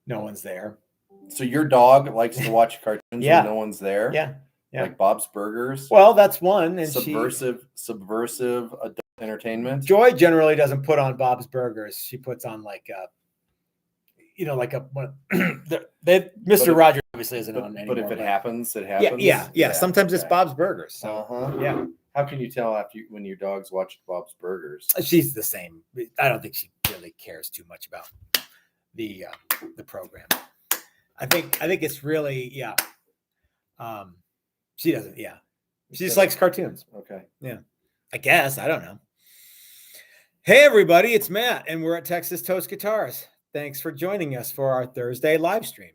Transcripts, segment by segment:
no one's there. So your dog likes to watch cartoons when no one's there? Yeah. Like Bob's Burgers? Well, that's one. And subversive adult entertainment. Joy generally doesn't put on Bob's Burgers. She puts on like Mr. Rogers obviously isn't on anymore. But if it happens, it happens. Yeah. Sometimes it's Bob's Burgers. So yeah. How can you tell when your dogs watch Bob's Burgers? She's the same. I don't think she really cares too much about the program. I think it's really she doesn't. Yeah, she just likes cartoons. Okay. Yeah, I guess I don't know. Hey everybody, it's Matt, and we're at Texas Toast Guitars. Thanks for joining us for our Thursday live stream.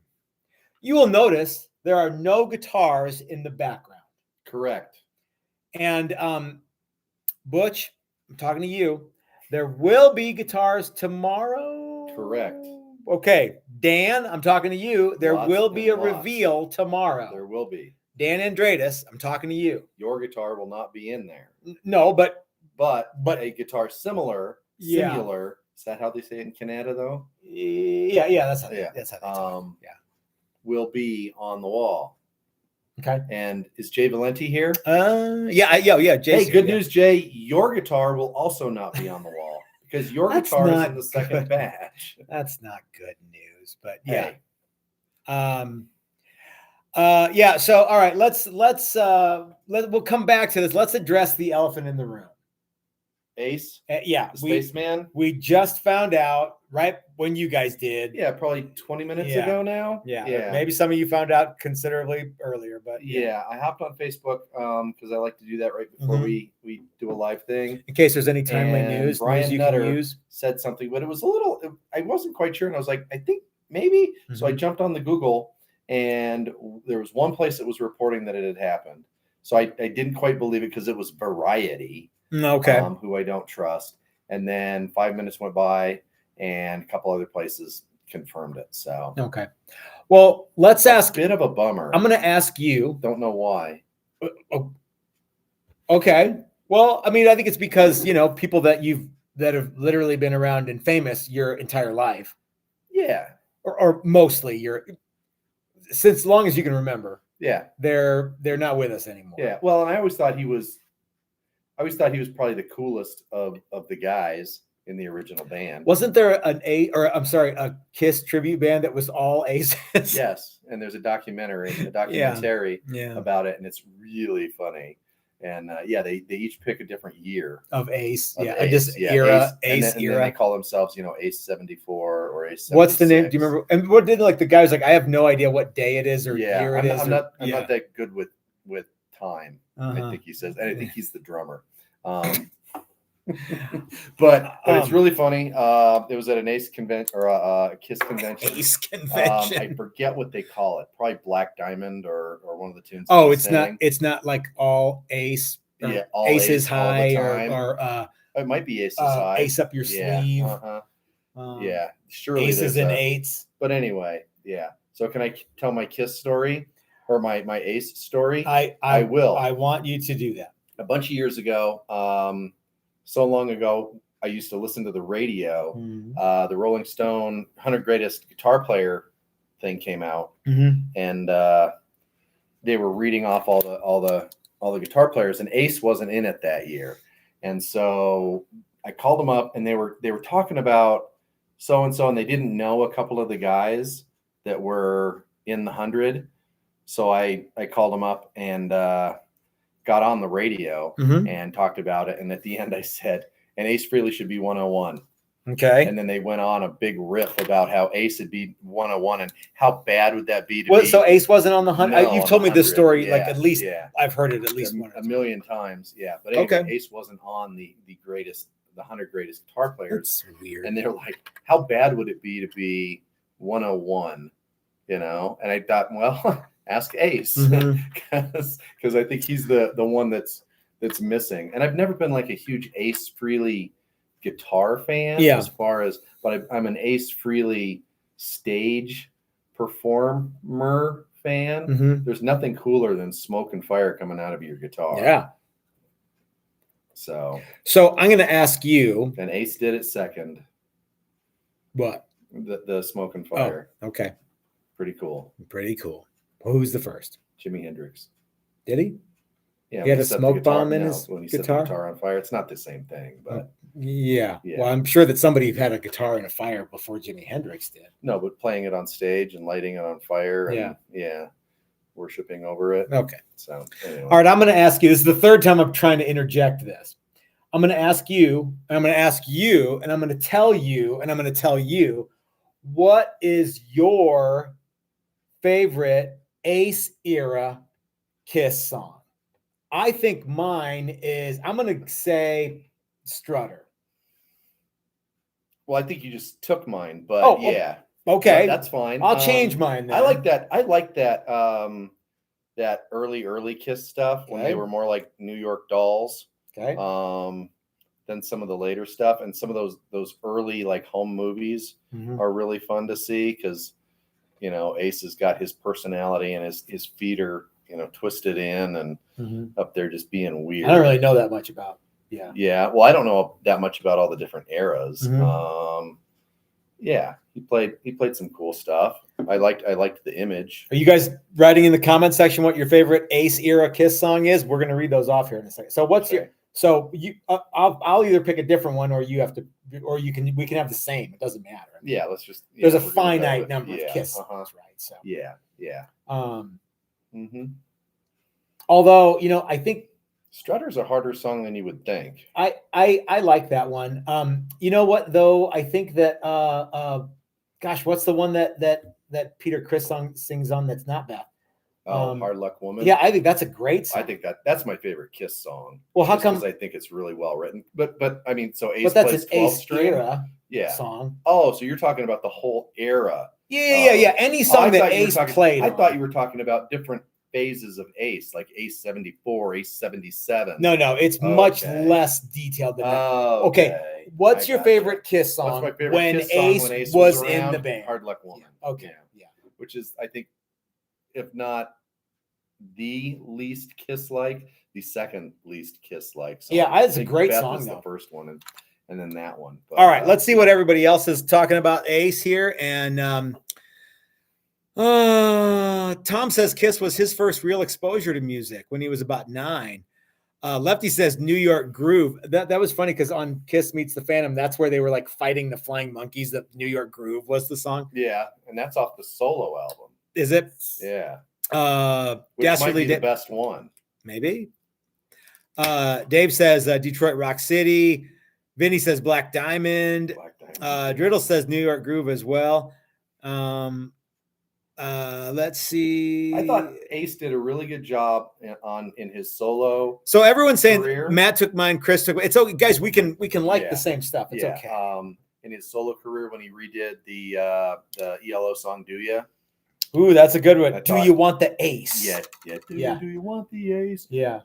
You will notice there are no guitars in the background. Correct. And Butch, I'm talking to you. There will be guitars tomorrow. Correct. Okay, Dan, I'm talking to you. There will be a reveal tomorrow. There will be. Dan Andradis, I'm talking to you. Your guitar will not be in there. No, but a guitar similar. Is that how they say it in Canada, though? Yeah, that's how they talk. Yeah, will be on the wall. Okay. And is Jay Valenti here? Yeah. Jay's hey, good news, Jay. Your guitar will also not be on the wall because your guitar is in the second batch. That's not good news, but hey. Yeah. So, all right, we'll come back to this. Let's address the elephant in the room. Ace? Yeah. Spaceman? We just found out right when you guys did. Yeah, probably 20 minutes ago now. Yeah. Maybe some of you found out considerably earlier, but yeah. I hopped on Facebook because I like to do that right before we do a live thing. In case there's any timely news. Brian Nutter said something, but it was I wasn't quite sure. And I was like, I think maybe. Mm-hmm. So I jumped on the Google and there was one place that was reporting that it had happened. So I didn't quite believe it because it was Variety. Okay. Who I don't trust. And then 5 minutes went by and a couple other places confirmed it. So okay. Well, let's ask. A bit of a bummer. I'm going to ask you. Don't know why. Okay. Well, I mean, I think it's because, people that have literally been around and famous your entire life. Yeah. Or mostly since long as you can remember. Yeah. They're not with us anymore. Yeah. Well, and I always thought he was probably the coolest of the guys in the original band. Wasn't there a Kiss tribute band that was all Aces? Yes, and there's a documentary about it, and it's really funny. And they each pick a different year of Ace. Ace era. And then they call themselves, Ace 74 or Ace 76. What's the name? Do you remember? And what did the guy was like? I have no idea what day it is or year it is. I'm not that good with time. I think he says, and I think he's the drummer. But it's really funny. It was at an Ace convention or a Kiss convention. Ace convention. I forget what they call it. Probably Black Diamond or one of the tunes. Oh, it's not like all Ace. Yeah, all Aces High or it might be Aces High. Ace Up Your Sleeve. Surely Aces and Eights. But anyway, yeah. So can I tell my Kiss story or my Ace story? I will. I want you to do that. A bunch of years ago, so long ago, I used to listen to the radio. Mm-hmm. The Rolling Stone 100 Greatest Guitar Player thing came out, and they were reading off all the guitar players, and Ace wasn't in it that year. And so I called them up, and they were talking about so and so, and they didn't know a couple of the guys that were in the 100. So I called them up and got on the radio and talked about it. And at the end I said, and Ace Frehley should be 101. Okay. And then they went on a big riff about how Ace would be 101 and how bad would that be to be. So Ace wasn't on the 100? No, you've told me this story at least. Yeah. I've heard it at least a million times. Yeah. But anyway, Ace wasn't on the 100 greatest guitar players. That's weird. And they're like, how bad would it be to be 101? And I thought, well, ask Ace because I think he's the one that's missing. And I've never been like a huge Ace Frehley guitar fan but I'm an Ace Frehley stage performer fan. There's nothing cooler than smoke and fire coming out of your guitar. Yeah. So I'm going to ask you. And Ace did it second. What? The Smoke and Fire. Oh, okay. Pretty cool. Pretty cool. Well, who's the first? Jimi Hendrix. Did he? Yeah. He had a smoke bomb in his when he guitar? set the guitar on fire. It's not the same thing, but yeah. Well, I'm sure that somebody had a guitar in a fire before Jimi Hendrix did. No, but playing it on stage and lighting it on fire. And, worshiping over it. Okay. So anyway. All right, I'm going to ask you. This is the third time I'm trying to interject this. I'm going to ask you, and I'm going to ask you, and I'm going to tell you, and I'm going to tell you, what is your favorite Ace era Kiss song? I think mine is, I'm going to say Strutter. Well, I think you just took mine, but yeah. Okay. That's fine. I'll change mine then. I like that that early Kiss stuff when they were more like New York Dolls. Okay. Than some of the later stuff, and some of those early like home movies are really fun to see because Ace has got his personality and his feet are twisted in and up there just being weird. I don't really know that much about. Yeah. Well, I don't know that much about all the different eras. He played some cool stuff. I liked the Image. Are you guys writing in the comment section what your favorite Ace era Kiss song is? We're going to read those off here in a second. So what's your? So you, I'll either pick a different one, or you have to, or we can have the same. It doesn't matter. Yeah, let's just. There's a finite number of Kiss songs, right? So yeah. Although I think Strutter's a harder song than you would think. I like that one. You know what though? I think that gosh, what's the one that Peter Criss sings on that's not Beth? Hard Luck Woman. Yeah, I think that's a great song. I think that's my favorite Kiss song. Well, how come? Because I think it's really well written. But I mean, so Ace but that's plays an 12 Ace string era song. Oh, so you're talking about the whole era. Yeah. Any song that Ace played. I thought you were talking about different phases of Ace, like Ace 74, Ace 77. No, it's much less detailed than that. Okay. What's your favorite Kiss song when Ace was in the band? Hard Luck Woman. Yeah. Okay. Yeah. Which is, I think, if not the least Kiss-like, the second least Kiss-like song. Yeah, it's a great Beth song, is though. The first one, and then that one. But, all right, let's see what everybody else is talking about Ace here. And Tom says Kiss was his first real exposure to music when he was about 9. Lefty says New York Groove. That was funny because on Kiss Meets the Phantom, that's where they were like fighting the Flying Monkeys. The New York Groove was the song. Yeah, and that's off the solo album. Is it? Yeah. Which might be the best one. Maybe. Dave says Detroit Rock City. Vinny says Black Diamond. Driddle says New York Groove as well. Let's see. I thought Ace did a really good job in his solo. So everyone's saying career. Matt took mine, Chris took. It's okay, guys. We can like the same stuff. It's okay. In his solo career, when he redid the ELO song "Do Ya." Ooh, that's a good one. Do you want the Ace? Yeah. Do you want the Ace? Yeah.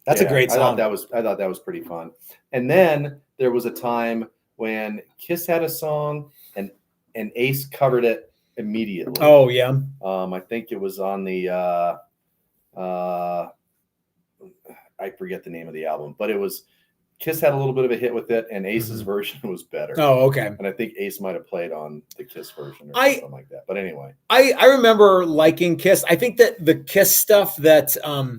That's a great song. I thought that was pretty fun. And then there was a time when Kiss had a song and Ace covered it immediately. Oh yeah. I think it was on the I forget the name of the album, but it was Kiss had a little bit of a hit with it, and Ace's version was better. Oh, okay. And I think Ace might have played on the Kiss version or something like that. But anyway, I remember liking Kiss. I think that the Kiss stuff that I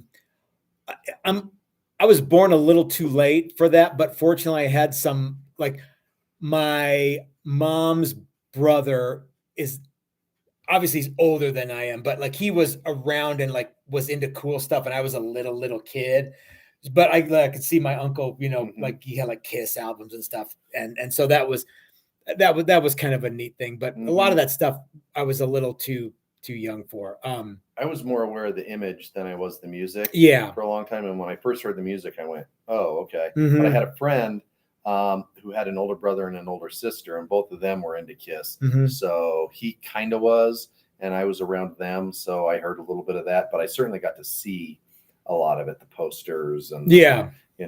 was born a little too late for that, but fortunately I had some, like, my mom's brother is obviously he's older than I am, but like he was around and like was into cool stuff, and I was a little kid. But I could see my uncle, like he had like Kiss albums and stuff, and so that was kind of a neat thing. But a lot of that stuff I was a little too young for. I was more aware of the Image than I was the music. Yeah, for a long time, and when I first heard the music, I went, "Oh, okay." But I had a friend who had an older brother and an older sister, and both of them were into Kiss. So he kind of was, and I was around them, so I heard a little bit of that. But I certainly got to see a lot of it, the posters and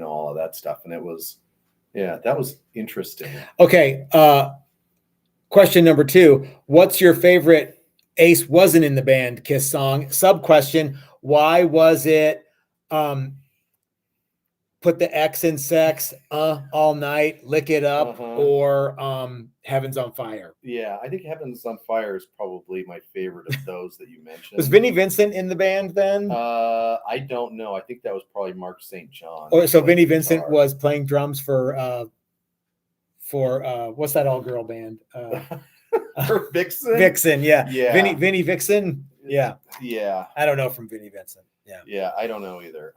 all of that stuff. And it was, that was interesting. Okay. Question number 2, what's your favorite Ace wasn't in the band Kiss song? Sub question, why was it Put the X in sex, all night, lick it up, or Heaven's on Fire. Yeah, I think Heaven's on Fire is probably my favorite of those that you mentioned. Was Vinnie Vincent in the band then? I don't know. I think that was probably Mark St. John. Oh, so Vinnie Vincent was playing drums for what's that all girl band? For Vixen? Vixen, yeah. Yeah. Vinnie Vixen. Yeah. Yeah. I don't know from Vinnie Vincent. Yeah. Yeah, I don't know either.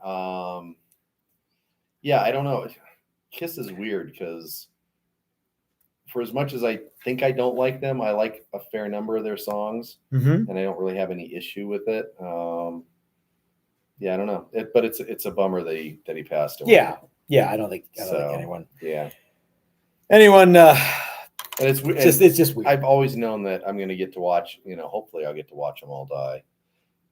Yeah, I don't know. Kiss is weird because for as much as I think I don't like them, I like a fair number of their songs, and I don't really have any issue with it. Yeah, I don't know. But it's a bummer that he passed away. Yeah. I don't think anyone. Yeah. Anyone. And it's just weird. I've always known that I'm going to get to watch. Hopefully I'll get to watch them all die.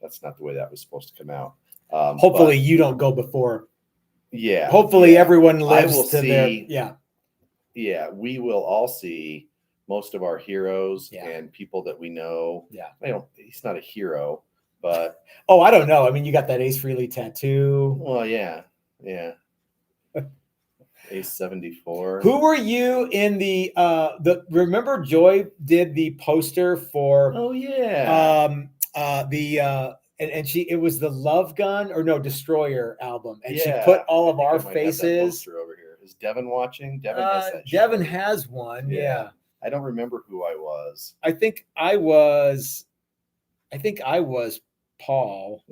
That's not the way that was supposed to come out. Hopefully you don't go before. Yeah. Hopefully everyone lives will to see, their. Yeah. Yeah, we will all see most of our heroes and people that we know. Yeah. He's not a hero, but I don't know. I mean, you got that Ace Frehley tattoo. Well, yeah. Ace 74. Who were you in the remember Joy did the poster for it was the Love Gun or no Destroyer album, and she put all of our faces over here. Is Devin watching? Devin has that Devin has one. Yeah. I don't remember who I was. I think I was Paul.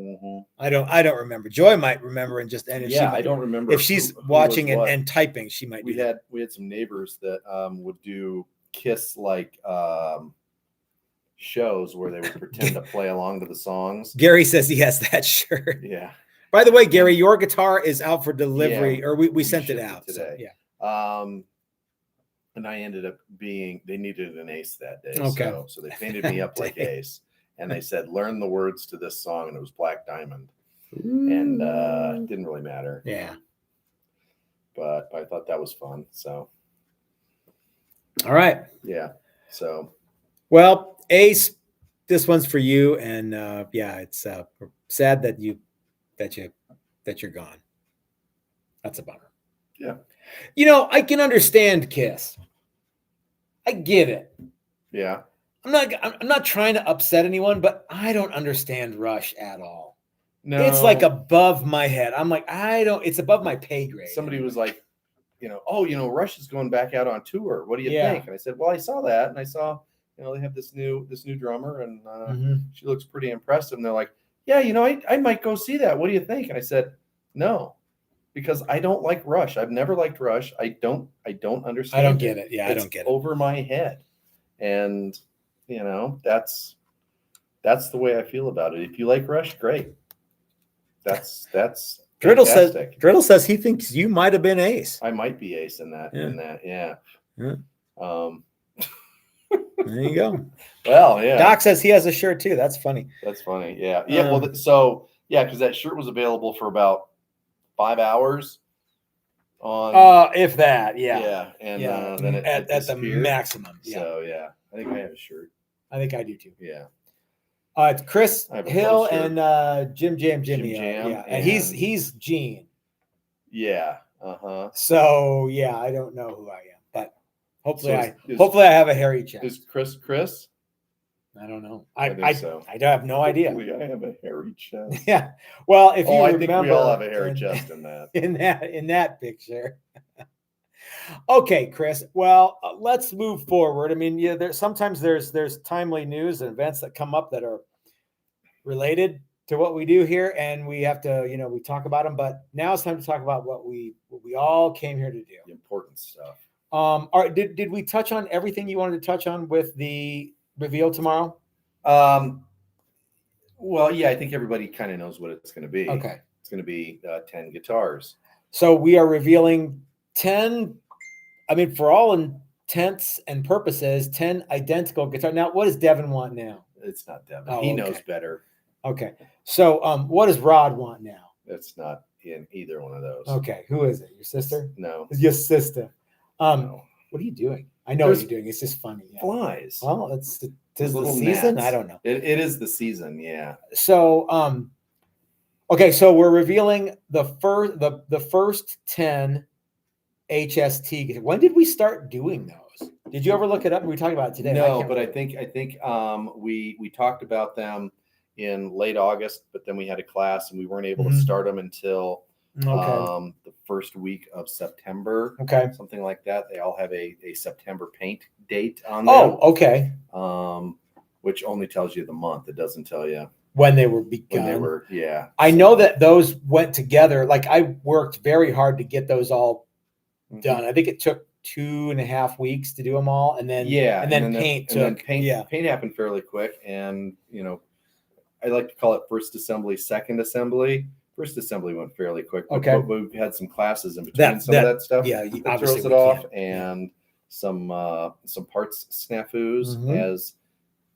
I don't remember. Joy might remember and I don't remember if she's watching and typing. She might. We had some neighbors that would do Kiss shows where they would pretend to play along to the songs. Gary says he has that shirt. Yeah. By the way, Gary, your guitar is out for delivery, or we sent it out today. So, yeah. And I ended up they needed an Ace that day. Okay. So they painted me up like Ace. And they said, learn the words to this song. And it was Black Diamond. And it didn't really matter. Yeah. But I thought that was fun. So. All right. Yeah. So. Well, Ace, this one's for you. And it's sad that you're gone. That's a bummer. Yeah. I can understand Kiss. I get it. Yeah. I'm not trying to upset anyone, but I don't understand Rush at all. No. It's like above my head. I'm like, it's above my pay grade. Somebody was like, Rush is going back out on tour. What do you think? And I said, well, I saw that. And I saw, they have this new drummer and she looks pretty impressive. And they're like, yeah, I might go see that. What do you think? And I said, no, because I don't like Rush. I've never liked Rush. I don't understand. I don't get it. Yeah, I don't get it. Over my head. And that's the way I feel about it. If you like Rush, great. That's Driddle says he thinks you might have been Ace. I might be Ace in that. Yeah. There you go. Well, yeah. Doc says he has a shirt too. That's funny. That's funny. Yeah. Yeah. Because that shirt was available for about 5 hours. If that. Yeah. Yeah. And then it at the maximum. Yeah. So yeah, I think I have a shirt. I think I do too. Yeah. It's Chris Hill and Jim Jimmy. Yeah. And he's Gene. Yeah. So yeah, I don't know who I am, but hopefully I have a hairy chest. Is Chris? I don't know. I think so. I have no idea. I have a hairy chest. Yeah. Well, if you I remember, think we all have a hairy chest in that. In that picture. Okay, Chris. Well, let's move forward. I mean, sometimes there's timely news and events that come up that are related to what we do here, and we have to, we talk about them. But now it's time to talk about what we all came here to do. The important stuff. All right. Did we touch on everything you wanted to touch on with the reveal tomorrow? Well, yeah, I think everybody kind of knows what it's going to be. Okay. It's going to be 10 guitars. So we are revealing 10. I mean, for all intents and purposes, 10 identical guitars. Now, what does Devin want now? It's not Devin. Oh, he knows better. Okay. So what does Rod want now? It's not in either one of those. Okay. Who is it? Your sister? No. It's your sister. No. What are you doing? I know what you're doing. It's just funny. Yeah. Flies. Well, tis the season. Gnats. I don't know. It is the season. Yeah. So Okay, so we're revealing the first 10 HST. When did we start doing those? Did you ever look it up? We talked about it today. No, but I think we talked about them in late August, but then we had a class and we weren't able to start them until the first week of September. Okay, something like that. They all have a September paint date on them. Oh, okay. Which only tells you the month. It doesn't tell you when they were begun. When they were, yeah. I know that those went together. Like I worked very hard to get those all done. I think it took 2.5 weeks to do them all, and then paint happened fairly quick. And I like to call it first assembly, second assembly. First assembly went fairly quick. Okay, but we've had some classes in between some of that stuff. Yeah, that throws it off, and some parts snafus as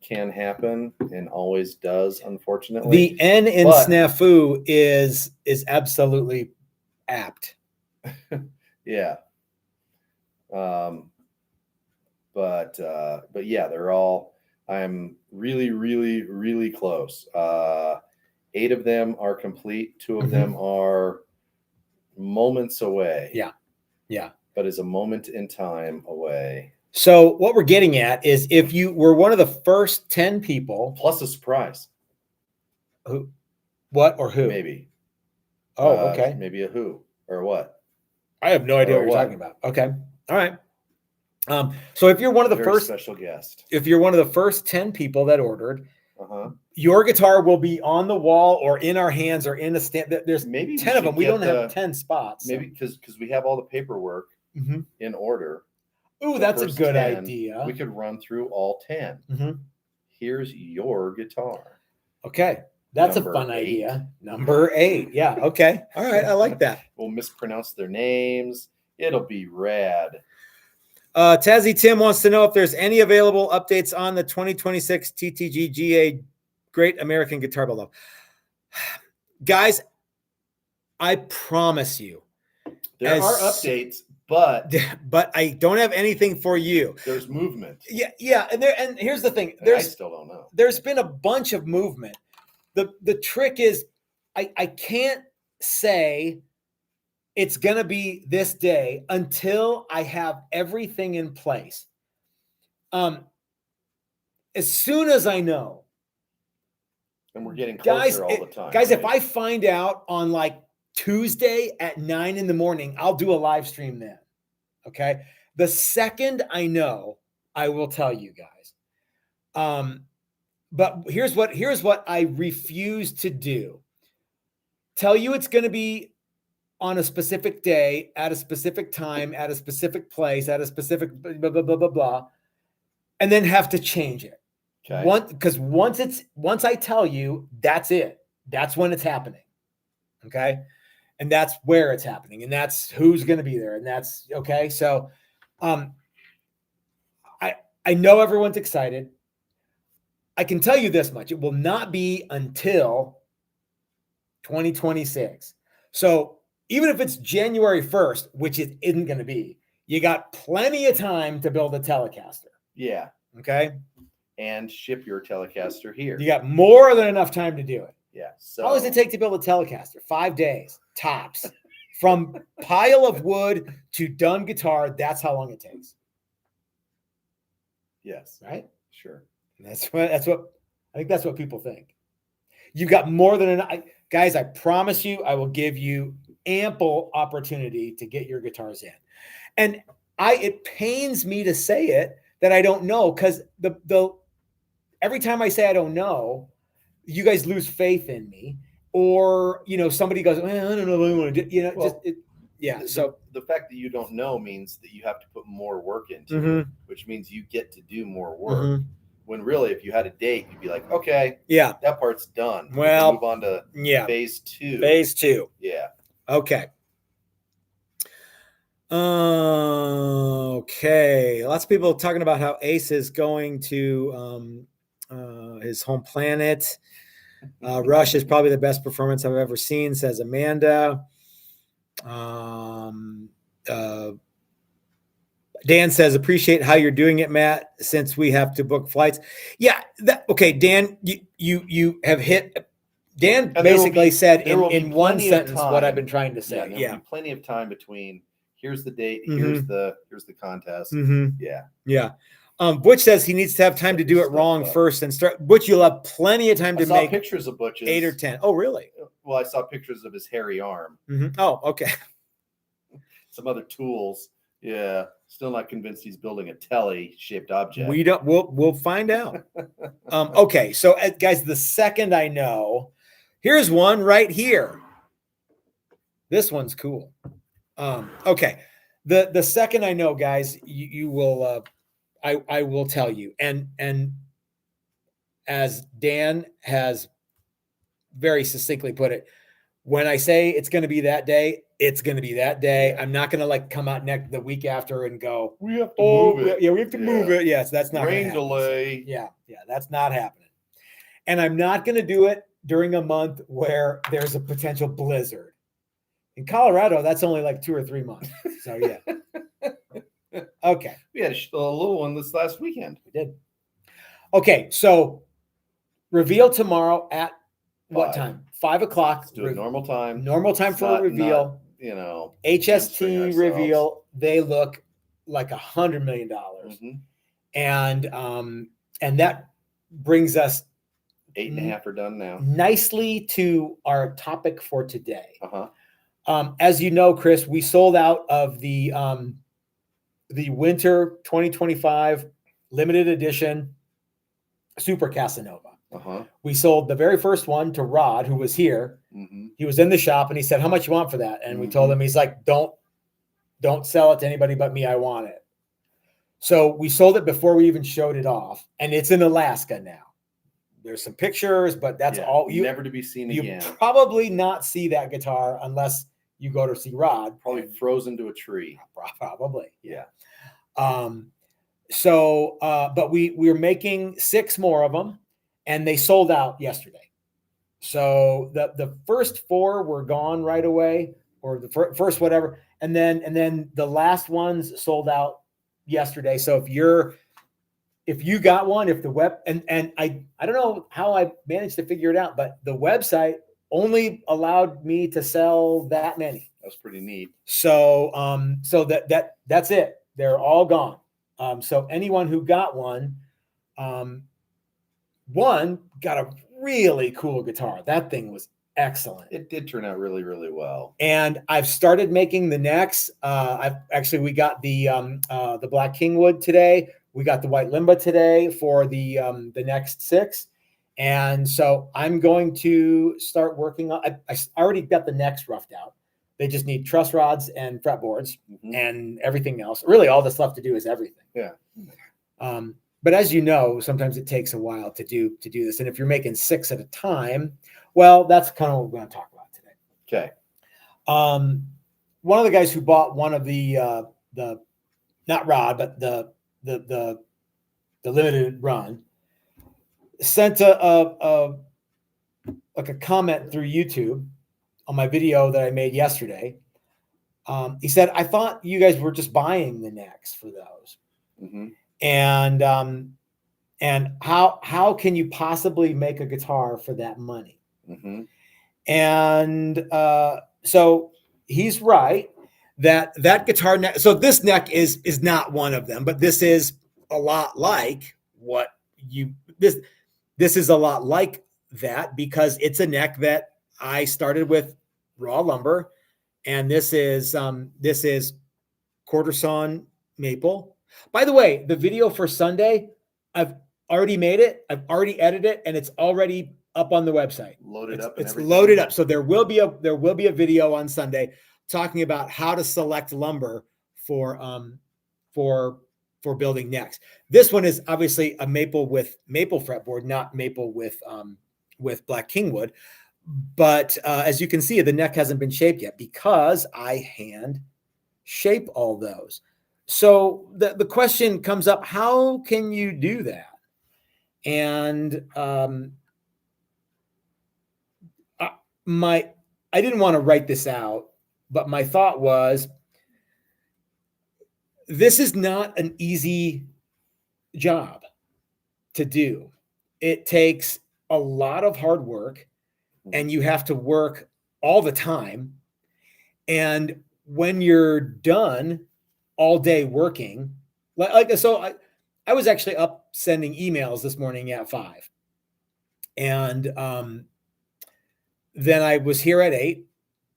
can happen and always does, unfortunately. The N in snafu is absolutely apt. Yeah. But yeah, they're all, I'm really, really, really close. 8 of them are complete. 2 of them are moments away. Yeah. Yeah. But is a moment in time away. So what we're getting at is if you were one of the first 10 people. Plus a surprise. Who? What or who? Maybe. Oh, okay. Maybe a who or what? I have no idea what you're talking about. Okay. All right. So if you're one of the first special guest, if you're one of the first 10 people that ordered, your guitar will be on the wall or in our hands or in a stand. There's maybe 10 of them. We don't have 10 spots. Maybe because we have all the paperwork in order. Ooh, that's a good idea. We could run through all 10. Here's your guitar. Okay. That's a fun idea. Number 8. Yeah. Okay. All right. I like that. We'll mispronounce their names. It'll be rad. Tazzy Tim wants to know if there's any available updates on the 2026 TTG GA Great American Guitar Build-Up. Guys, I promise you. There are updates, but I don't have anything for you. There's movement. Yeah. And here's the thing. I still don't know. There's been a bunch of movement. The trick is I can't say it's going to be this day until I have everything in place. As soon as I know. And we're getting closer all the time. Guys, right? If I find out on like Tuesday at 9 a.m, I'll do a live stream then. Okay. The second I know, I will tell you guys. But here's what I refuse to do. Tell you it's going to be on a specific day, at a specific time, at a specific place, at a specific blah, blah, blah, blah, blah, and then have to change it. Okay. Because once I tell you, that's it. That's when it's happening. Okay. And that's where it's happening. And that's who's going to be there. And that's okay. So I know everyone's excited. I can tell you this much. It will not be until 2026. So even if it's January 1st, which it isn't going to be, you got plenty of time to build a Telecaster. Yeah. Okay. And ship your Telecaster here. You got more than enough time to do it. Yeah. So how long does it take to build a Telecaster? 5 days, tops. From pile of wood to done guitar, that's how long it takes. Yes. Right? Sure. And that's what I think that's what people think. You've got more than enough. Guys, I promise you, I will give you ample opportunity to get your guitars in. And it pains me to say it that I don't know, because the every time I say I don't know, you guys lose faith in me, or somebody goes, well, I don't know what I want to do. So the fact that you don't know means that you have to put more work into it, which means you get to do more work. When really, if you had a date, you'd be like, okay, yeah, that part's done. Well, move on to phase 2. Phase 2. Yeah. Okay. Okay. Lots of people talking about how Ace is going to his home planet. Rush is probably the best performance I've ever seen, says Amanda. Dan says, appreciate how you're doing it, Matt, since we have to book flights. Yeah. Okay, Dan, you have hit Dan basically said in one sentence what I've been trying to say. Yeah, there'll be plenty of time between. Here's the date. Here's the contest. Yeah. Butch says he needs to have time to do it wrong first and start. Butch, you'll have plenty of time to make pictures of Butch's 8 or 10. Oh, really? Well, I saw pictures of his hairy arm. Oh, okay. Some other tools. Yeah, still not convinced he's building a telly-shaped object. We don't. We'll find out. Okay, so guys, the second I know, here's one right here. This one's cool. Okay, the second I know, guys, you will. I will tell you, and as Dan has very succinctly put it, when I say it's going to be that day, it's going to be that day. I'm not going to come out the week after and go, we have to move it. Yeah, we have to move it. Yes, that's not rain delay. Yeah, that's not happening. And I'm not going to do it during a month where there's a potential blizzard. In Colorado, that's only like 2 or 3 months. So yeah. Okay. We had a little one this last weekend. We did. Okay, so reveal tomorrow at what time? 5 o'clock. Let's do it normal time. Normal time for a reveal. HST reveal. They look like $100 million, and that brings us 8.5 are done now. Nicely to our topic for today. As you know, Chris, we sold out of the winter 2025 limited edition Super Casanova. We sold the very first one to Rod, who was here. He was in the shop and he said, "How much you want for that?" And we told him, he's like, don't sell it to anybody but me. I want it. So we sold it before we even showed it off, and it's in Alaska now. There's some pictures, but that's all. Never to be seen again. You probably not see that guitar unless you go to see Rod. Probably frozen to a tree. Probably. Yeah. But we're making 6 more of them, and they sold out yesterday. So the first 4 were gone right away, or the first whatever, and then the last ones sold out yesterday. So if you got one, if the web and I don't know how I managed to figure it out, but the website only allowed me to sell that many. That's pretty neat. So that's it. They're all gone. So anyone who got one got a really cool guitar. That thing was excellent. It did turn out really, really well. And I've started making the necks. We got the Black Kingwood today. We got the White Limba today for the next 6. And so I'm going to start working on. I already got the necks roughed out. They just need truss rods and fretboards and everything else. Really, all that's left to do is everything. Yeah. But as you know, sometimes it takes a while to do this. And if you're making 6 at a time, well, that's kind of what we're going to talk about today. Okay. One of the guys who bought one of the not Rod, but the limited run sent a comment through YouTube on my video that I made yesterday. He said, "I thought you guys were just buying the necks for those." And how can you possibly make a guitar for that money? And so he's right that guitar neck. So this neck is not one of them, but this is a lot like this is a lot like that, because it's a neck that I started with raw lumber, and this is quarter sawn maple. By the way, the video for Sunday, I've already made it. I've already edited it, and it's already up on the website. It's loaded up. So there will be a video on Sunday talking about how to select lumber for building necks. This one is obviously a maple with maple fretboard, not maple with Black Kingwood. But as you can see, the neck hasn't been shaped yet because I hand shape all those. So the question comes up, how can you do that? And I didn't want to write this out, but my thought was, this is not an easy job to do. It takes a lot of hard work. and you have to work all the time. And when you're done all day working, so I was actually up sending emails this morning at 5. And then I was here at 8,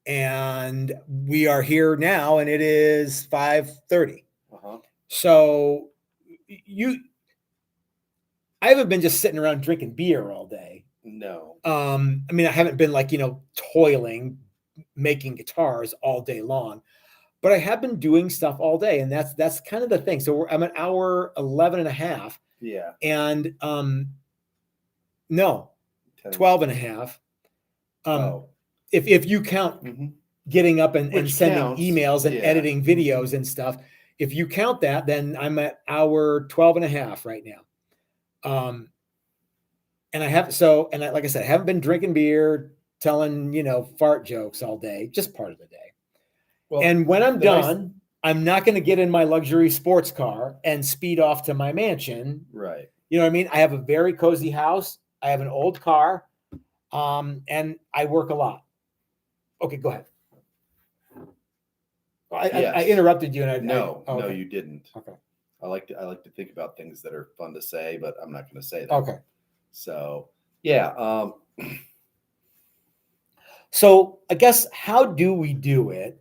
and we are here now, and it is 5:30. So I haven't been just sitting around drinking beer all day. No. I mean, I haven't been like, toiling, making guitars all day long, but I have been doing stuff all day. And that's kind of the thing. So I'm an hour 11 and a half. Yeah. And, no, 12 and a half. If you count getting up and sending emails and editing videos and stuff, if you count that, then I'm at hour 12 and a half right now. And like I said, I haven't been drinking beer, telling, fart jokes all day, just part of the day. Well, and when I'm done, I'm not going to get in my luxury sports car and speed off to my mansion. Right. You know what I mean? I have a very cozy house. I have an old car. And I work a lot. Okay, go ahead. I interrupted you. And No, you didn't. Okay. I like to think about things that are fun to say, but I'm not going to say that. Okay. So, yeah. So I guess how do we do it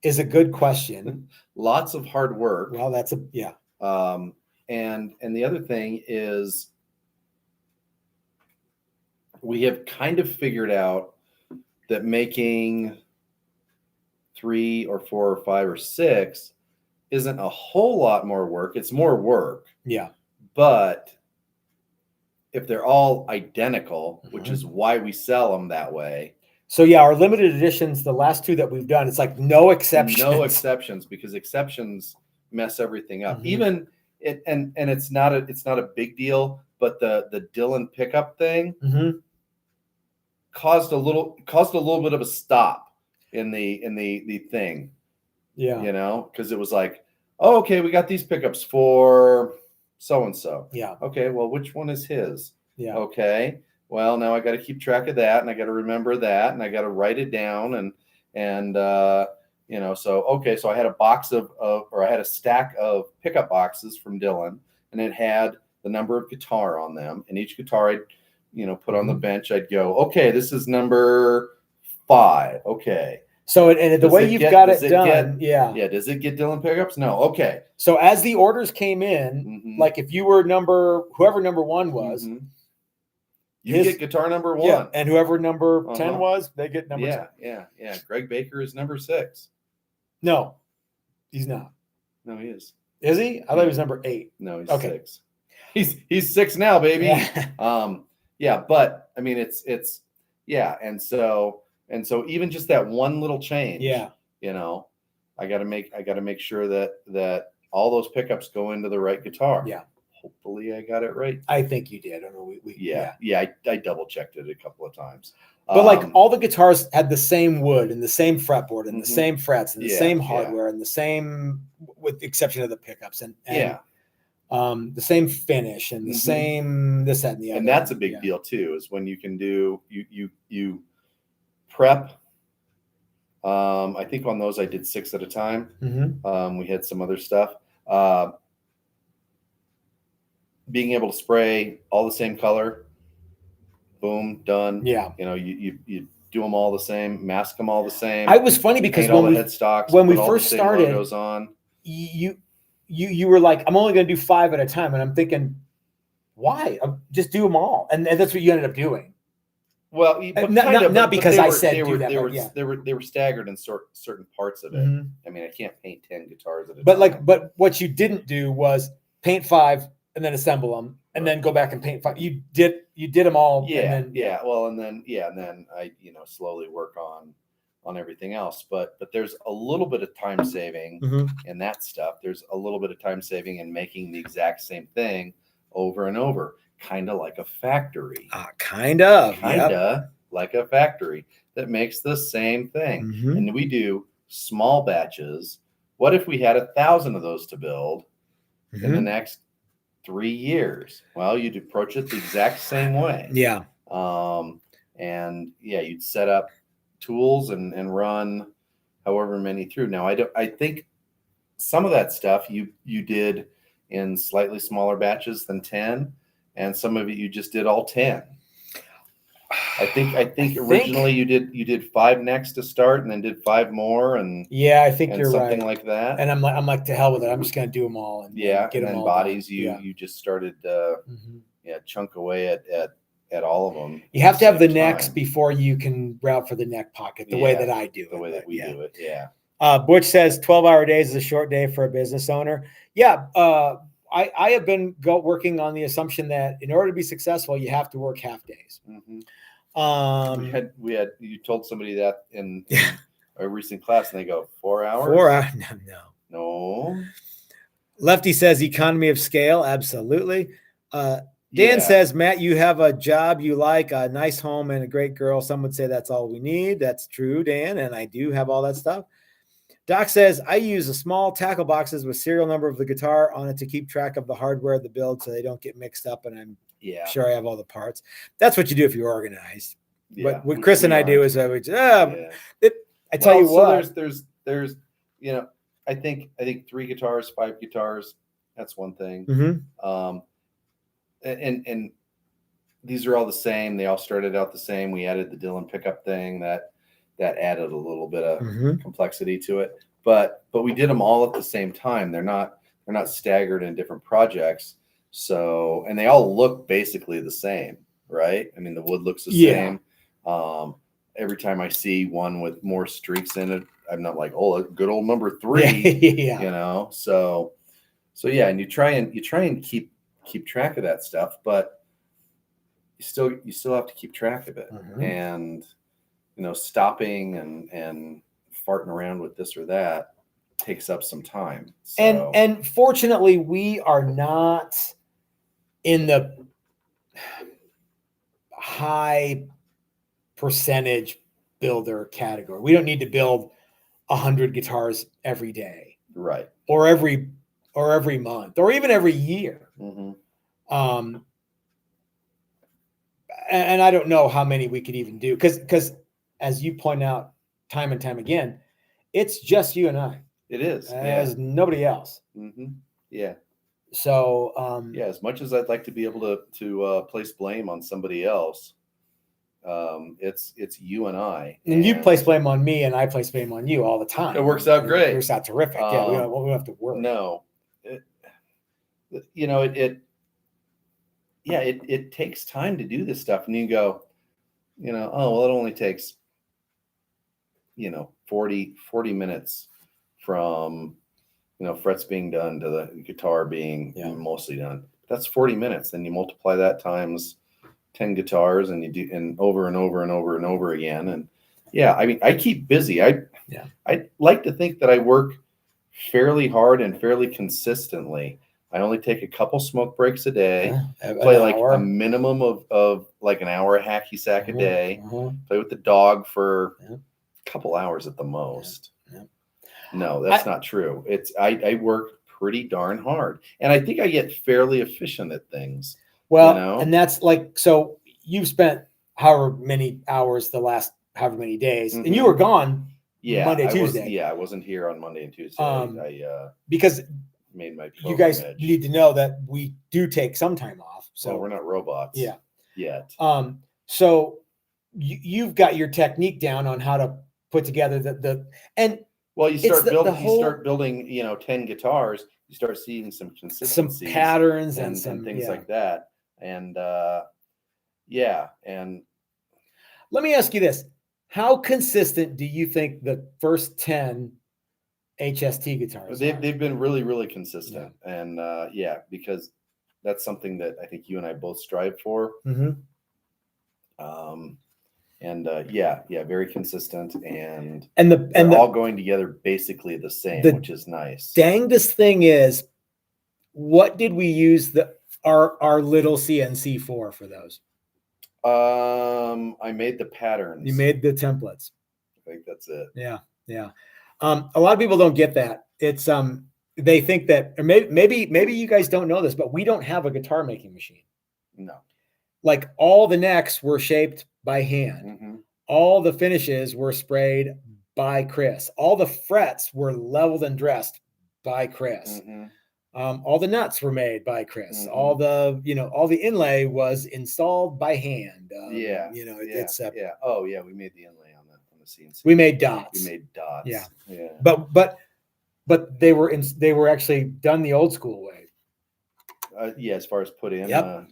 is a good question. Lots of hard work. Well, and the other thing is we have kind of figured out that making 3 or 4 or 5 or 6 isn't a whole lot more work. It's more work. Yeah. But if they're all identical, which is why we sell them that way. So yeah, our limited editions, the last 2 that we've done, it's like no exceptions. No exceptions, because exceptions mess everything up. Even it, and it's not a big deal, but the Dylan pickup thing caused a little bit of a stop in the thing. Yeah. Because it was like, oh, okay, we got these pickups for so and so. Yeah. Okay, well, which one is his? Yeah. Okay. Well, now I got to keep track of that, and I got to remember that, and I got to write it down, and so okay, so I had I had a stack of pickup boxes from Dylan, and it had the number of guitar on them, and each guitar I'd put on the bench. I'd go, okay, this is number 5. Okay. So the way you've got it done, yeah. Does it get Dylan pickups? No. Okay. So as the orders came in, like if you were whoever number 1 was, you get guitar number 1. Yeah, and whoever number 10 was, they get number 10. Yeah. Greg Baker is number 6. No, he's not. No, he is. Is he? I thought he was number 8. No, he's 6. He's 6 now, baby. Yeah. But I mean, it's and so even just that one little change, I got to make sure that all those pickups go into the right guitar. Yeah. Hopefully I got it right. I think you did. I don't know. I double checked it a couple of times. But like all the guitars had the same wood and the same fretboard and the same frets and the same hardware and the same, with the exception of the pickups and the same finish and the same this, that, and the other. And that's a big deal too, is when you can do you prep. I think on those I did 6 at a time. We had some other stuff. Being able to spray all the same color, boom, done. Yeah. You do them all the same, mask them all the same. I was funny because when we headstocks, when we first started, logos on. You were like, I'm only going to do 5 at a time, and I'm thinking, why? Just do them all, and that's what you ended up doing. Well, not because I said they were they were staggered in certain parts of it. I mean, I can't paint 10 guitars at a time. But what you didn't do was paint 5 and then assemble them and then go back and paint 5. You did them all. Well, and then I slowly work on everything else. But there's a little bit of time saving in that stuff. There's a little bit of time saving in making the exact same thing over and over. Kind of like a factory. Kind of like a factory that makes the same thing. And we do small batches. What if we had 1,000 of those to build in the next 3 years? Well, you'd approach it the exact same way. Yeah. and you'd set up tools and run however many through. Now I think some of that stuff you did in slightly smaller batches than 10, and some of it you just did all 10. I think originally you did 5 necks to start, and then did 5 more, and I think you're something right. like that. And I'm like to hell with it. I'm just gonna do them all, and get them all bodies done. You just started chunk away at all of them. You have to have the necks before you can route for the neck pocket. The way that I do it, the way that we do it. Yeah. Butch says 12-hour days is a short day for a business owner. Yeah. I have been working on the assumption that in order to be successful, you have to work half days. We had you told somebody that in a recent class, and they go 4 hours. 4 hours? No. Lefty says economy of scale. Absolutely. Dan says, Matt, you have a job you like, a nice home, and a great girl. Some would say that's all we need. That's true, Dan, and I do have all that stuff. Doc says, I use a small tackle boxes with serial number of the guitar on it to keep track of the hardware of the build so they don't get mixed up, and I'm sure I have all the parts. That's what you do if you're organized. But what Chris and I do is I tell you what. So there's I think 3 guitars, 5 guitars, that's one thing. And these are all the same. They all started out the same. We added the Dylan pickup thing that added a little bit of complexity to it. But we did them all at the same time. They're not staggered in different projects. So, and they all look basically the same, right? I mean, the wood looks the same. Every time I see one with more streaks in it, I'm not like, oh, good old number 3, So yeah, and you try and keep track of that stuff, but you still have to keep track of it. And stopping and farting around with this or that takes up some time. So. And fortunately, we are not in the high percentage builder category. We don't need to build 100 guitars every day, right? Or every month, or even every year. And I don't know how many we could even do, because as you point out time and time again, it's just you and I. It is. There's nobody else. Yeah. So as much as I'd like to be able to place blame on somebody else, it's you and I. And you place blame on me, and I place blame on you all the time. It works out great. It works out terrific. We don't have to worry. No, it takes time to do this stuff, and you go, oh well, it only takes 40 minutes from frets being done to the guitar being mostly done. That's 40 minutes. Then you multiply that times 10 guitars, and you do and over and over and over and over again. And I mean, I keep busy. I like to think that I work fairly hard and fairly consistently. I only take a couple smoke breaks a day, play like a minimum of like an hour hacky sack a day, play with the dog for a couple hours at the most. No, that's not true. I work pretty darn hard, and I think I get fairly efficient at things. Well, and that's like, so you've spent however many hours the last however many days, and you were gone Monday, Tuesday. I wasn't here on Monday and Tuesday. Because made my you guys need to know that we do take some time off. So we're not robots. Yet. So you've got your technique down on how to put together you start building 10 guitars, you start seeing some consistencies, some patterns and things like that. And and let me ask you this: how consistent do you think the first 10 HST guitars they've been really, really consistent? And because that's something that I think you and I both strive for. Very consistent, and they're all going together basically the same, which is nice. Dangest thing is, what did we use our little CNC for those? I made the patterns. You made the templates. I think that's it. Yeah. A lot of people don't get that. It's they think that, or maybe you guys don't know this, but we don't have a guitar making machine. No. Like all the necks were shaped by hand. Mm-hmm. All the finishes were sprayed by Chris. All the frets were leveled and dressed by Chris. Mm-hmm. All the nuts were made by Chris. Mm-hmm. All the inlay was installed by hand. It's Oh yeah, we made the inlay on the CNC. We made dots. Yeah. But they were actually done the old school way. As far as put in guitar.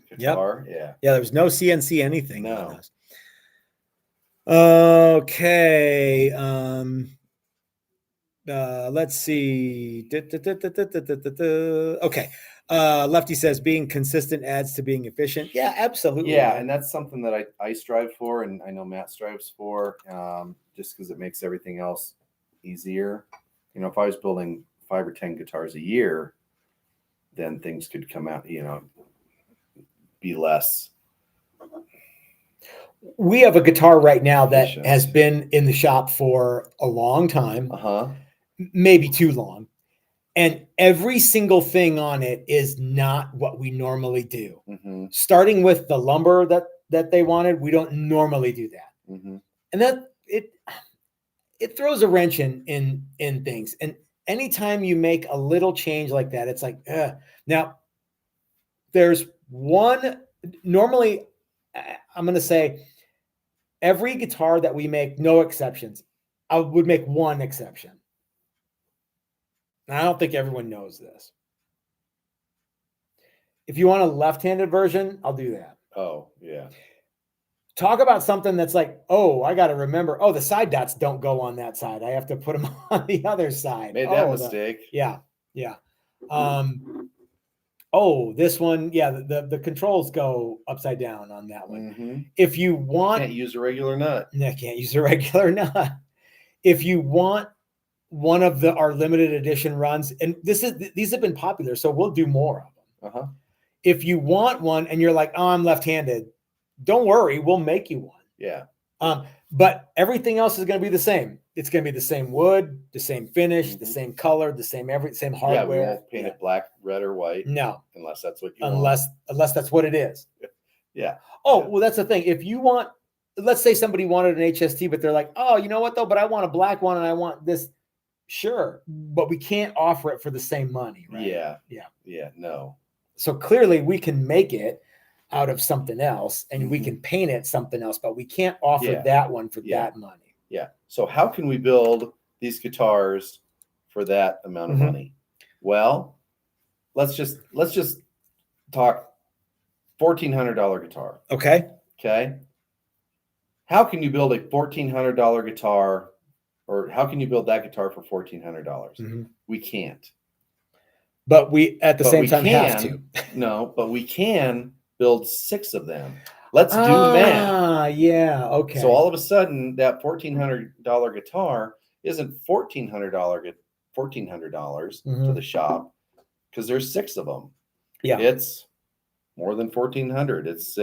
Yeah. Yeah, there was no CNC anything No. on us. Okay. Let's see. Okay. Lefty says being consistent adds to being efficient. Yeah, absolutely. Yeah, and that's something that I strive for, and I know Matt strives for, just because it makes everything else easier. If I was building 5 or 10 guitars a year, then things could come out, be less. We have a guitar right now that efficient. has been in the shop for a long time. Maybe too long. And every single thing on it is not what we normally do. Mm-hmm. Starting with the lumber that they wanted, we don't normally do that. Mm-hmm. And that it throws a wrench in things. And anytime you make a little change like that, it's like, now there's one, normally I'm going to say every guitar that we make, no exceptions, I would make one exception. And I don't think everyone knows this. If you want a left-handed version, I'll do that. Oh, yeah. Talk about something that's like, oh, I got to remember, the side dots don't go on that side. I have to put them on the other side. Made that mistake. Yeah. This one, the controls go upside down on that one. Mm-hmm. If you want... Can't use a regular nut. No, can't use a regular nut. If you want one of our limited edition runs, and these have been popular, so we'll do more of them. Uh-huh. If you want one and you're like, I'm left-handed, don't worry, we'll make you one. Yeah. But everything else is going to be the same. It's going to be the same wood, the same finish, mm-hmm. the same color, the same hardware. Yeah, we won't paint it black, red, or white. No. Unless that's what you want. Unless that's what it is. Yeah. Well, that's the thing. If you want, let's say somebody wanted an HST, but they're like, you know what though, but I want a black one and I want this. Sure, but we can't offer it for the same money, right? Yeah, no. So clearly we can make it out of something else and mm-hmm. we can paint it something else, but we can't offer that one for that money. Yeah. So how can we build these guitars for that amount of mm-hmm. money? Well, let's just talk $1,400 guitar. Okay. How can you build a $1,400 guitar? Or how can you build that guitar for $1,400? Mm-hmm. We can't. But we at the same time have to. No, but we can build 6 of them. Let's do math. Yeah. Okay. So all of a sudden, that $1,400 guitar isn't $1,400 mm-hmm. to the shop because there's 6 of them. Yeah. It's more than $1,400. It's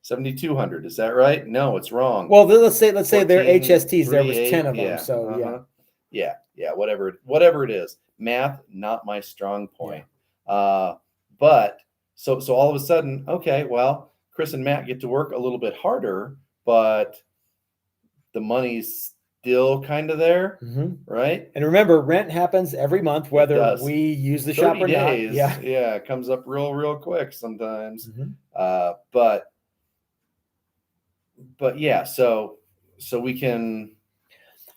7,200. Is that right? No, it's wrong. Well, let's say they're HSTs. There was 10 of them. Yeah, so yeah, whatever it is. Math, not my strong point. Yeah. But so all of a sudden, okay, well, Chris and Matt get to work a little bit harder, but the money's still kind of there, mm-hmm. right? And remember, rent happens every month, whether we use the shop or days, not. Yeah, it comes up real quick sometimes. Mm-hmm. But yeah, so we can.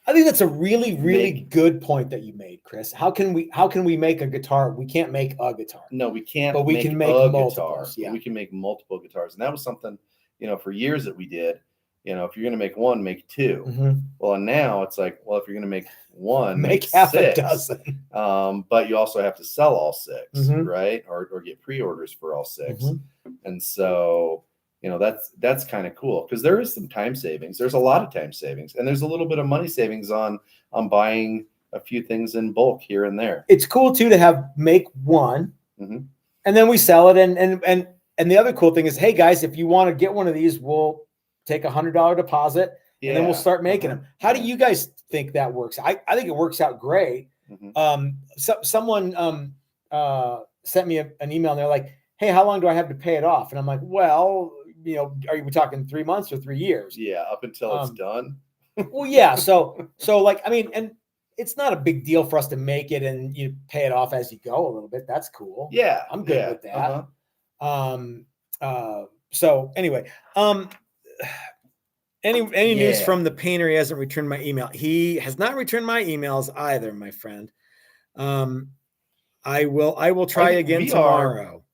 I think that's a really good point that you made, Chris. How can we make a guitar? We can't make a guitar. No, we can't. But we can make multiple. Yeah. We can make multiple guitars, and that was something for years that we did. If you're going to make one, make 2. Mm-hmm. Well, and now it's like, well, if you're going to make one, make half 6. a dozen. But you also have to sell all 6, mm-hmm. right? Or get pre-orders for all 6, mm-hmm. and so. That's kind of cool because there is some time savings. There's a lot of time savings, and there's a little bit of money savings on buying a few things in bulk here and there. It's cool too to make one, mm-hmm. and then we sell it. And the other cool thing is, hey guys, if you want to get one of these, we'll take $100 deposit, and then we'll start making them. How do you guys think that works? I think it works out great. Mm-hmm. Someone sent me an email, and they're like, hey, how long do I have to pay it off? And I'm like, well, are you talking 3 months or 3 years? Yeah, up until it's done. Well, yeah. So like, I mean, and it's not a big deal for us to make it and you pay it off as you go a little bit. That's cool. Yeah, I'm good with that. So anyway, any news from the painter? He hasn't returned my email. He has not returned my emails either, my friend. I will try again tomorrow.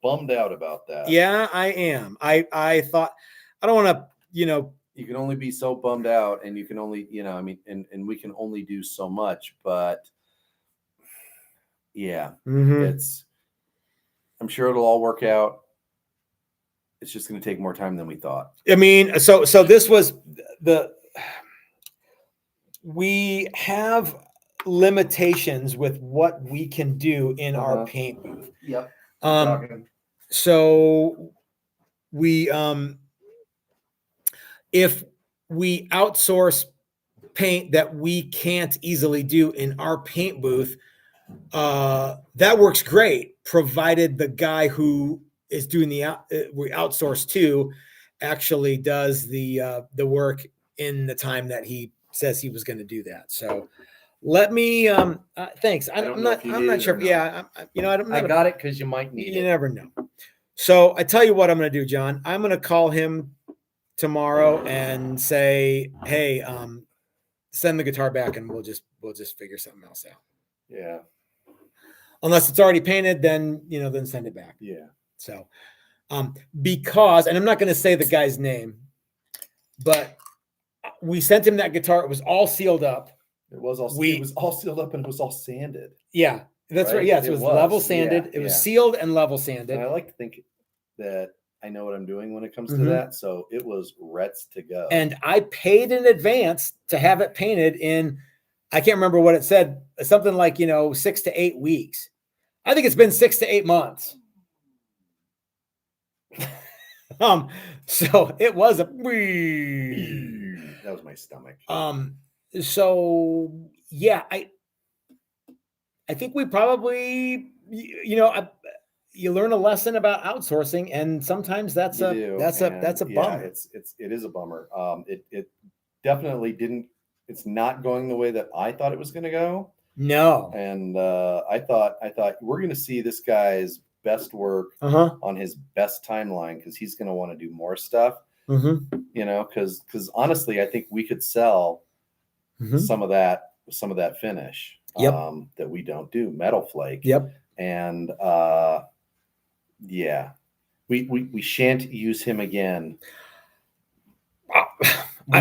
Bummed out about that. Yeah, I am. I thought I don't want to, you can only be so bummed out, and you can only, I mean, and we can only do so much, but yeah, I'm sure it'll all work out. It's just going to take more time than we thought. I mean, so this was we have limitations with what we can do in our paint booth. Yep. So we, if we outsource paint that we can't easily do in our paint booth, that works great, provided the guy who is doing we outsource to actually does the work in the time that he says he was going to do that. So let me thanks. I'm not sure. Yeah, I got it because you might need it. You never know. So I tell you what I'm going to do, John. I'm going to call him tomorrow and say, hey, send the guitar back and we'll just figure something else out. Yeah. Unless it's already painted, then then send it back. Yeah. So because, and I'm not going to say the guy's name, but we sent him that guitar. It was all sealed up. It was all sealed up and it was all sanded. Yeah, that's right. Yes, it was level sanded. Yeah, it was sealed and level sanded. And I like to think that I know what I'm doing when it comes to that. So it was rets to go. And I paid in advance to have it painted in, I can't remember what it said, something like, 6 to 8 weeks. I think it's been 6 to 8 months. So it was that was my stomach. So yeah, I think we probably, you learn a lesson about outsourcing, and sometimes that's a bummer. It is a bummer. It definitely didn't. It's not going the way that I thought it was going to go. No. And I thought we're going to see this guy's best work on his best timeline, because he's going to want to do more stuff. Because honestly, I think we could sell some of that finish that we don't do, metal flake. Yep. And we shan't use him again.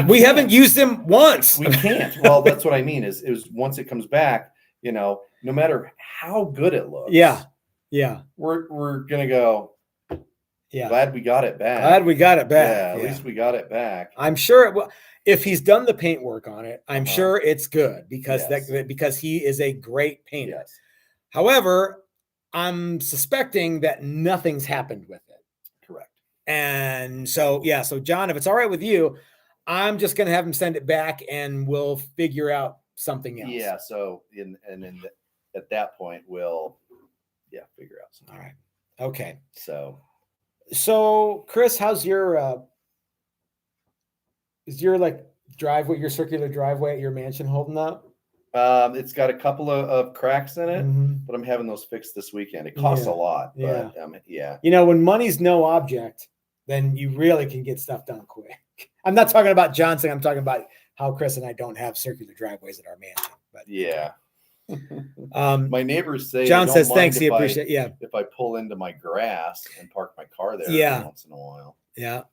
We haven't used him once. We can't. Well, that's what I mean. Is once it comes back, no matter how good it looks. Yeah. We're gonna go. Yeah. Glad we got it back. Yeah. At least we got it back. I'm sure it will. If he's done the paint work on it, I'm sure it's good because because he is a great painter. Yes. However, I'm suspecting that nothing's happened with it. Correct. And so, so John, if it's all right with you, I'm just going to have him send it back and we'll figure out something else. Yeah. So at that point, we'll figure out something. All right. Okay. So Chris, how's your is your driveway, your circular driveway at your mansion holding up? It's got a couple of cracks in it, but I'm having those fixed this weekend. It costs a lot, but when money's no object, then you really can get stuff done quick. I'm not talking about Johnson. I'm talking about how Chris and I don't have circular driveways at our mansion. But my neighbors say John says thanks. He appreciate. If I pull into my grass and park my car there once in a while. Yeah.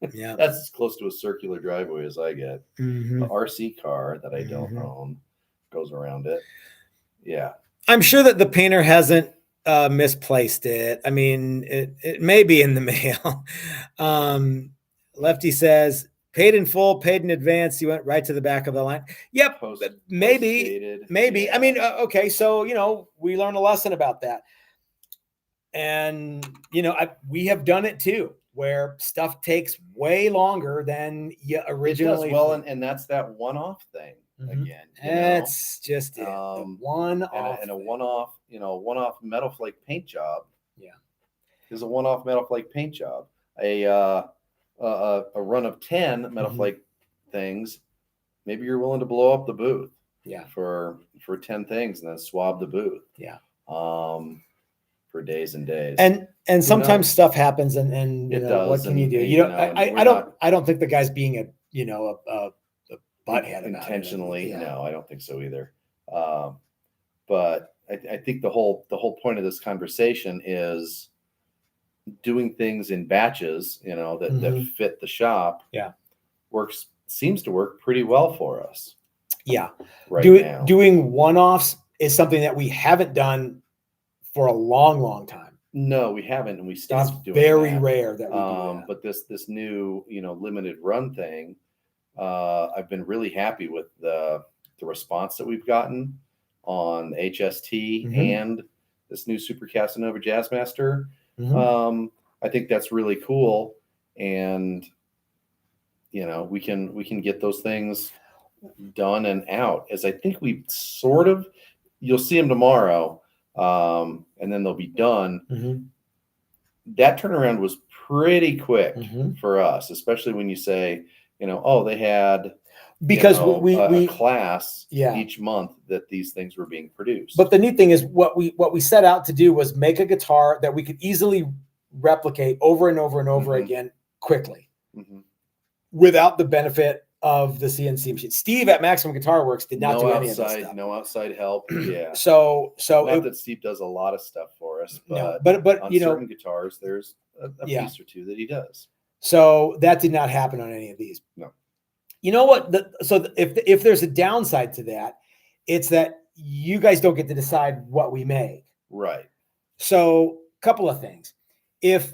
That's as close to a circular driveway as I get. The RC car that I don't own goes around it. Yeah. I'm sure that the painter hasn't misplaced it. I mean, it may be in the mail. Lefty says, paid in full, paid in advance. You went right to the back of the line. Yep. Maybe. Yeah. I mean, okay. So, we learned a lesson about that. And, we have done it too, where stuff takes way longer than you originally. Well, and that's that one-off thing again. That's just it. One-off. And a one-off, metal flake paint job. Yeah. Is a one-off metal flake paint job. a run of 10 Metal Flake things, maybe you're willing to blow up the booth. Yeah. For 10 things and then swab the booth. Yeah. For days and days. And sometimes stuff happens and you it know, does. what can you do? I don't think the guy's being a butthead intentionally. No, I don't think so either. But I think the whole point of this conversation is doing things in batches, that fit the shop. Yeah. Seems to work pretty well for us. Yeah. Now. Doing one-offs is something that we haven't done for a long, long time. No, we haven't, and we stopped doing very that. Rare that we do that. But this new, limited run thing, I've been really happy with the response that we've gotten on HST and this new Super Casanova Jazzmaster. I think that's really cool, and we can get those things done and out. As I think you'll see them tomorrow, and then they'll be done. That turnaround was pretty quick for us, especially when you say, they had because a class each month that these things were being produced. But the neat thing is what we set out to do was make a guitar that we could easily replicate over and over and over again quickly, without the benefit of the CNC machine. Steve at Maximum Guitar Works did not do any of this stuff. No outside help. Yeah. So not that Steve does a lot of stuff for us, but but on certain guitars, there's a piece or two that he does. So that did not happen on any of these. No. You know what? If there's a downside to that, it's that you guys don't get to decide what we make. Right. So a couple of things. If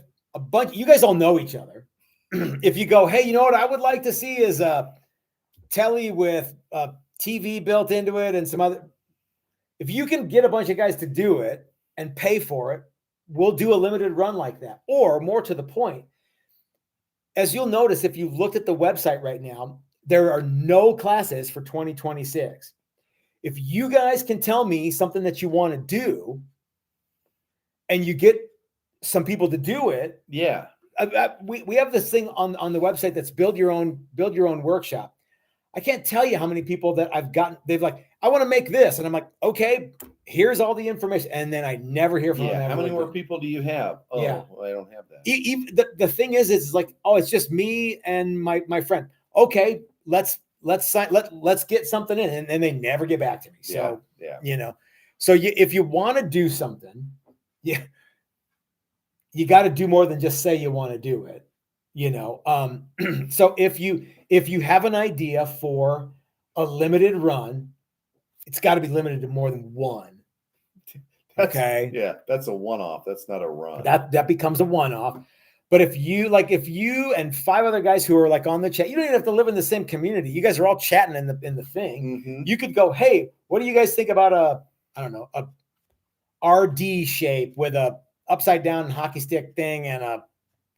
you guys all know each other, if you go, hey, you know what I would like to see is a telly with a TV built into it and some other, if you can get a bunch of guys to do it and pay for it, we'll do a limited run like that. Or more to the point, as you'll notice, if you looked at the website right now, there are no classes for 2026. If you guys can tell me something that you want to do and you get some people to do it. Yeah. We have this thing on the website that's build your own workshop. I can't tell you how many people that I've gotten. They've like, I want to make this. And I'm like, okay, here's all the information. And then I never hear from them. How many more people do you have? Oh, yeah. Well, I don't have that. Even the thing is, it's like, oh, it's just me and my friend. Okay, let's sign. Let's get something in. And then they never get back to me. So, so if you want to do something, you got to do more than just say you want to do it, So if you have an idea for a limited run, it's got to be limited to more than one. Okay. Yeah. That's a one-off. That's not a run. That becomes a one-off. But if you and 5 other guys who are like on the chat, you don't even have to live in the same community. You guys are all chatting in the thing. You could go, hey, what do you guys think about a RD shape with a upside down hockey stick thing and a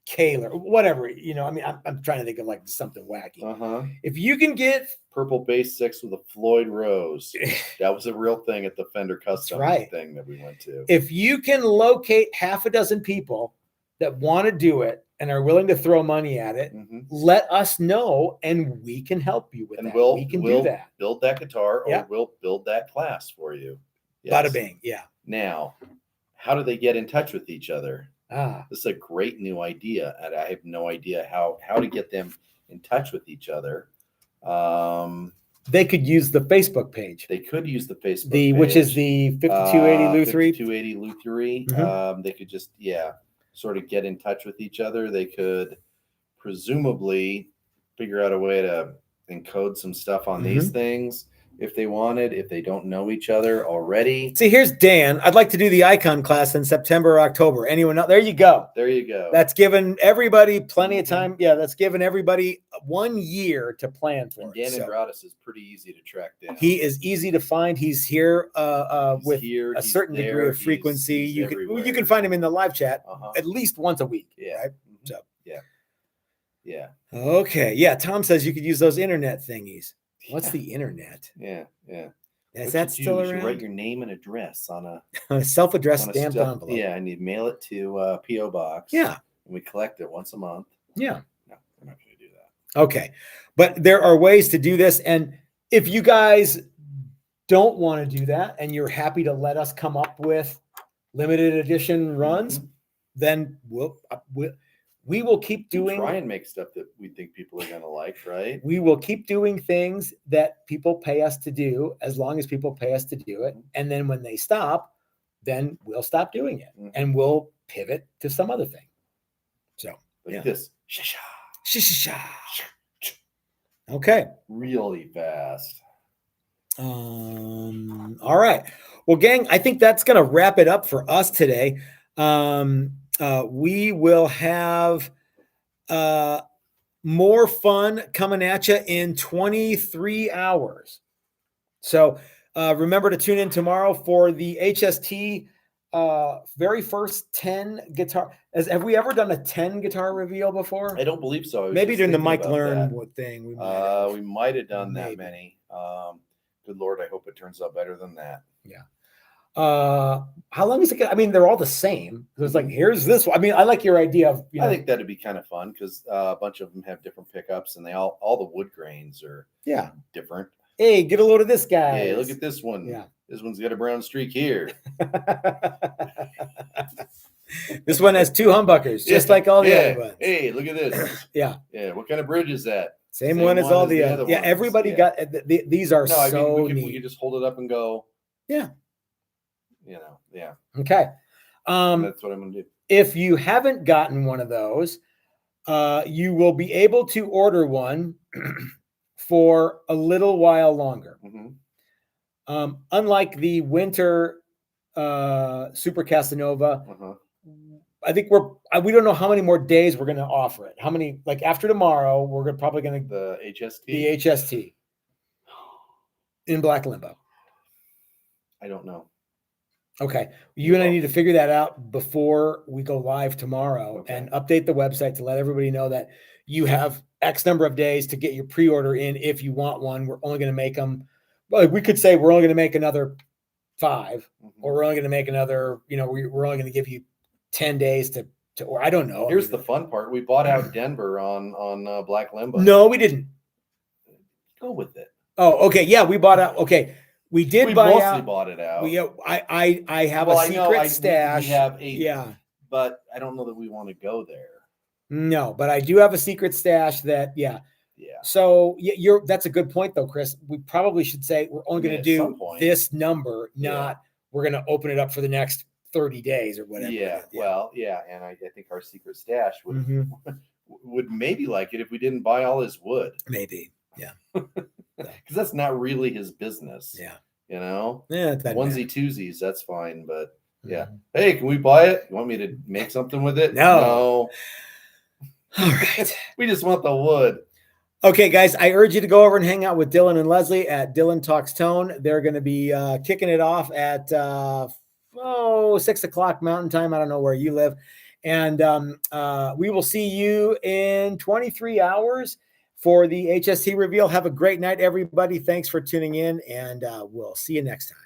Kaler, whatever, I'm trying to think of like something wacky. If you can get purple bass 6 with a Floyd Rose, that was a real thing at the Fender Custom thing that we went to. If you can locate half a dozen people that want to do it and are willing to throw money at it, let us know and we can help you with that. We can do that. Build that guitar or we'll build that class for you. Yes. Bada bing. Yeah. Now, how do they get in touch with each other? This is a great new idea, and I have no idea how to get them in touch with each other. They could use the Facebook page. They could use the Facebook page. Which is the 5280 Lou 3. 5280 Lou 3. They could just, sort of get in touch with each other. They could presumably figure out a way to encode some stuff on these things if they wanted, if they don't know each other already. See, here's Dan. I'd like to do the icon class in September or October. Anyone else? There you go. There you go. That's given everybody plenty of time. Yeah, that's given everybody 1 year to plan for. And Dan Andradas is pretty easy to track down. He is easy to find. He's here with a certain degree of frequency. You can find him in the live chat at least once a week. Yeah. Right? So yeah. Okay. Yeah. Tom says you could use those internet thingies. What's the internet? Yeah. Is that still around? You write your name and address on a self-addressed stamped envelope. Yeah, and you mail it to P.O. Box. Yeah. We collect it once a month. Yeah. No, we're not going to do that. Okay. But there are ways to do this. And if you guys don't want to do that and you're happy to let us come up with limited edition runs, then we will keep doing. Try and make stuff that we think people are going to like, right? We will keep doing things that people pay us to do as long as people pay us to do it. And then when they stop, then we'll stop doing it and we'll pivot to some other thing. So like this. Okay. Really fast. All right. Well, gang, I think that's going to wrap it up for us today. We will have more fun coming at you in 23 hours. So remember to tune in tomorrow for the HST very first 10 guitar. Have we ever done a 10 guitar reveal before? I don't believe so. Maybe during the Mike Learn thing. We might have done that many. Good Lord, I hope it turns out better than that. Yeah. How long is it? I mean, they're all the same. It's like, here's this one. I mean, I like your idea of, I think that'd be kind of fun because a bunch of them have different pickups and all the wood grains are different. Hey, get a load of this guy. Hey, look at this one. Yeah. This one's got a brown streak here. This one has 2 humbuckers, just like all the other ones. Hey, look at this. Yeah. What kind of bridge is that? Same one as all the other ones. Yeah, everybody got these are so neat. We could just hold it up and go. Yeah. Yeah. Okay. That's what I'm going to do. If you haven't gotten one of those, you will be able to order one for a little while longer. Unlike the winter Super Casanova, I think we don't know how many more days we're going to offer it. How many, like after tomorrow, we're probably going to the HST in Black Limbo. I don't know. Okay. You and I need to figure that out before we go live tomorrow and update the website to let everybody know that you have X number of days to get your pre-order in. If you want one, we're only going to make them. Well, we could say we're only going to make another 5, or we're only going to make another, we're only going to give you 10 days to, or I don't know. Here's the fun part. We bought out Denver on Black Limbo. No, we didn't. Go with it. Oh, okay. Yeah, we bought out. Okay. We mostly bought it out. I have a secret stash. We have 8, but I don't know that we want to go there. No, but I do have a secret stash that, So that's a good point though, Chris. We probably should say we're only going to do this number, not we're going to open it up for the next 30 days or whatever. And I think our secret stash would maybe like it if we didn't buy all his wood. Maybe, yeah. Because that's not really his business. Yeah. Onesie twosies, that's fine. But hey, can we buy it? You want me to make something with it? No. All right. We just want the wood. Okay, guys, I urge you to go over and hang out with Dylan and Leslie at Dylan Talks Tone. They're going to be kicking it off at 6 o'clock Mountain Time. I don't know where you live. And we will see you in 23 hours for the HST reveal. Have a great night, everybody. Thanks for tuning in, and we'll see you next time.